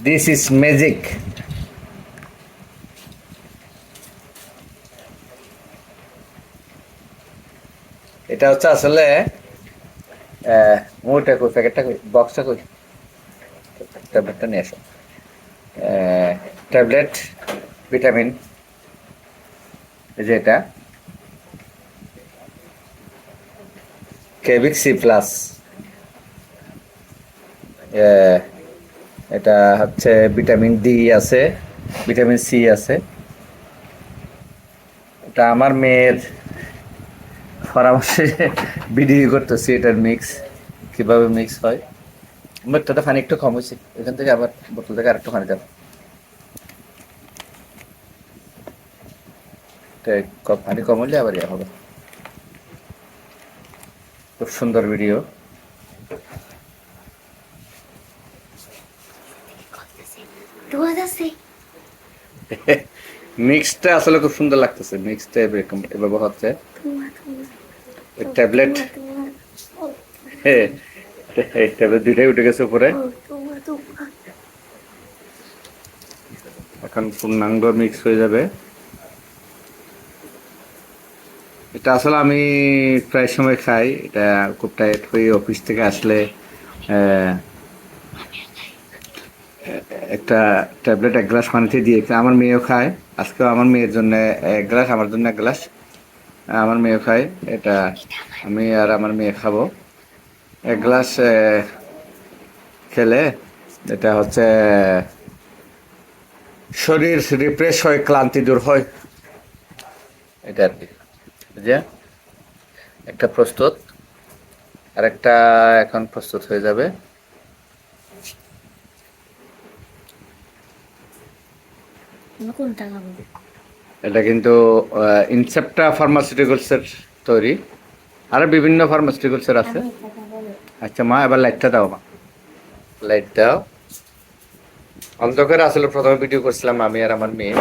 This is magic. এটা হচ্ছে আসলে মোটা কই, প্যাকেটটা কই, বক্সটা কই, ট্যাবলেটটা নিয়ে আসো। ট্যাবলেট ভিটামিন, এই যে এটা কেভিক সি প্লাস, এটা হচ্ছে ভিটামিন ডি আছে, ভিটামিন সি আছে। এটা আমার মেয়ের পরামর্শে ভিডিও করতেছি এটার মিক্স কিভাবে মিক্স হয়। বোতলটা পানি একটু কম হয়েছে, এখান থেকে আবার বোতল থেকে আরেকটু পানি দেবো। পানি কম হলে আবার ইয়ে হবে। খুব সুন্দর ভিডিও। মিক্সটা আসলে খুব সুন্দর লাগতেছে, মিক্সটা এরকম এভাবে হচ্ছে ট্যাবলেট। এই ট্যাবলেট দুইটাই উঠে গেছে উপরে। এখন পূর্ণাঙ্গ মিক্স হয়ে যাবে। এটা আসলে আমি প্রায় সময় খাই, এটা খুব টায়ার্ড হয়ে অফিস থেকে আসলে একটা ট্যাবলেট এক গ্লাস পানিতে দিয়ে আমার মেয়েও খায়। আজকেও আমার মেয়ের জন্য এক গ্লাস, আমার জন্য এক গ্লাস, আমার মেয়েও খায়। এটা আমি আর আমার মেয়ে খাবো। এক গ্লাস খেলে এটা হচ্ছে শরীর রিফ্রেশ হয়, ক্লান্তি দূর হয়, এটা আর কি। যে একটা প্রস্তুত, আর একটা এখন প্রস্তুত হয়ে যাবে। এটা কিন্তু ইনসেপ্টা ফার্মাসিউটিক্যালসের তৈরি, আর বিভিন্ন ফার্মাসিউটিক্যালসের আছে। আচ্ছা মা, এবার লাইটটা দাও, মা লাইট দাও। অন্ধকারে আসলে প্রথমে ভিডিও করছিলাম আমি আর আমার মেয়ে।